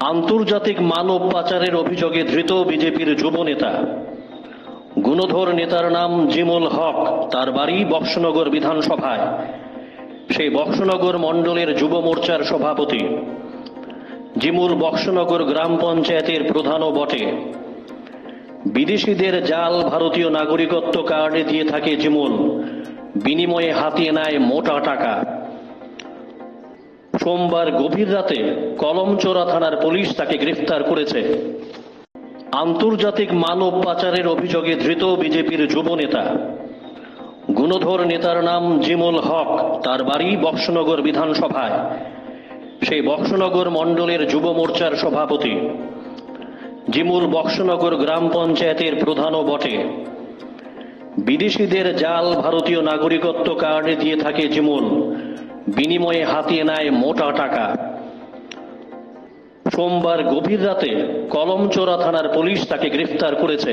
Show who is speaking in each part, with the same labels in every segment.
Speaker 1: আন্তর্জাতিক মানব পাচারের অভিযোগে ধৃত বিজেপির যুব নেতা। গুণধর নেতার নাম জিমুল হক, তার বাড়ি বক্সনগর বিধানসভায়। সেই বক্সনগর মণ্ডলের যুব মোর্চার সভাপতি। জিমুল বক্সনগর গ্রাম পঞ্চায়েতের প্রধানও বটে। বিদেশিদের জাল ভারতীয় নাগরিকত্ব কার্ডে দিয়ে থাকে জিমুল, বিনিময়ে হাতিয়ে নেয় মোটা টাকা। সোমবার গভীর রাতে কলমচোরা থানার পুলিশ তাকে গ্রেফতার করেছে। আন্তর্জাতিক মানব পাচারের অভিযোগে ধৃত বিজেপির যুব নেতা। গুণধর নেতার নাম জিমুল হক, তার বাড়ি বক্সনগর বিধানসভায়। সেই বক্সনগর মণ্ডলের যুব মোর্চার সভাপতি। জিমুল বক্সনগর গ্রাম পঞ্চায়েতের প্রধানও বটে। বিদেশিদের জাল ভারতীয় নাগরিকত্ব কার্ডে দিয়ে থাকে জিমুল, বিনিময়ে হাতিয়ে নেয় মোটা টাকা। সোমবার গভীর রাতে কলমচোরা থানার পুলিশ তাকে গ্রেফতার করেছে।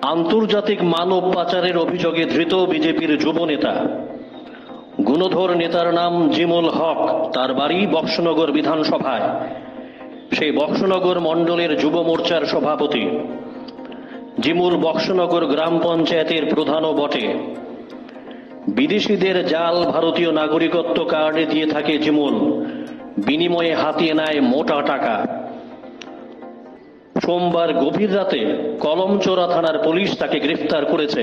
Speaker 1: আন্তর্জাতিক মানব পাচারের অভিযোগে ধৃত বিজেপির যুব নেতা। গুণধর নেতার নাম জিমুল হক, তার বাড়ি বক্সনগর বিধানসভায়। সেই বক্সনগর মণ্ডলের যুব মোর্চার সভাপতি। জিমুল বক্সনগর গ্রাম পঞ্চায়েতের প্রধানও বটে। বিদেশিদের জাল ভারতীয় নাগরিকত্ব কার্ডে দিয়ে থাকে জিমুল, বিনিময়ে হাতিয়ে নেয় মোটা টাকা। সোমবার গভীর রাতে কলমচোরা থানার পুলিশ তাকে গ্রেফতার করেছে।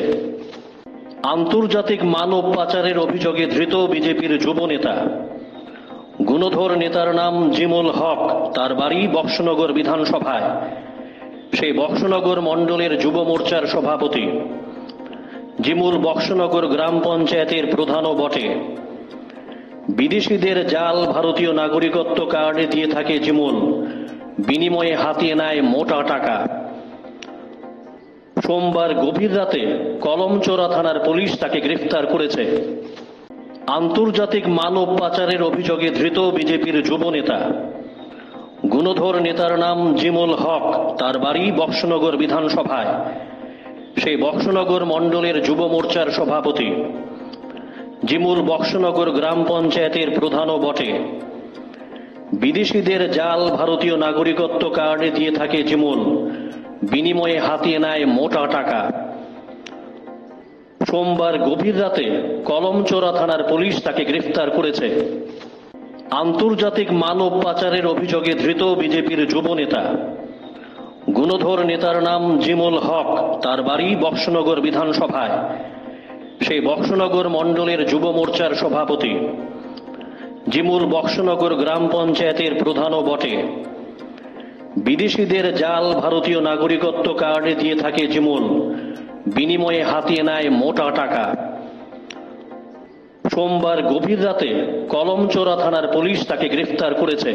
Speaker 1: আন্তর্জাতিক মানব পাচারের অভিযোগে ধৃত বিজেপির যুব নেতা। গুণধর নেতার নাম জিমুল হক, তার বাড়ি বক্সনগর বিধানসভায়। সেই বক্সনগর মণ্ডলের যুব মোর্চার সভাপতি। জিমুল বক্সনগর গ্রাম পঞ্চায়েতের প্রধানও বটে। বিদেশিদের জাল ভারতীয় নাগরিকত্ব কার্ডে দিয়ে থাকে জিমুল, বিনিময়ে হাতিয়ে নেয় মোটা টাকা। সোমবার গভীর রাতে কলমচোরা থানার পুলিশ তাকে গ্রেফতার করেছে। আন্তর্জাতিক মানব পাচারের অভিযোগে ধৃত বিজেপির যুব নেতা। গুণধর নেতার নাম জিমুল হক, তার বাড়ি বক্সনগর বিধানসভায়। সেই বক্সনগর মণ্ডলের যুব মোর্চার সভাপতি। জিমুল বক্সনগর গ্রাম পঞ্চায়েতের প্রধানও বটে। বিদেশিদের জাল ভারতীয় নাগরিকত্ব কার্ডে দিয়ে থাকে জিমুল, বিনিময়ে হাতিয়ে নেয় মোটা টাকা। সোমবার গভীর রাতে কলমচোরা থানার পুলিশ তাকে গ্রেফতার করেছে। আন্তর্জাতিক মানব পাচারের অভিযোগে ধৃত বিজেপির যুব নেতা। গুণধর নেতার নাম জিমুল হক, তার বাড়ি বক্সনগর বিধানসভায়। সেই বক্সনগর মণ্ডলের যুব মোর্চার সভাপতি। জিমুল বক্সনগর গ্রাম পঞ্চায়েতের প্রধানও বটে। বিদেশিদের জাল ভারতীয় নাগরিকত্ব কার্ডে দিয়ে থাকে জিমুল, বিনিময়ে হাতিয়ে নেয় মোটা টাকা। সোমবার গভীর রাতে কলমচোরা থানার পুলিশ তাকে গ্রেফতার করেছে।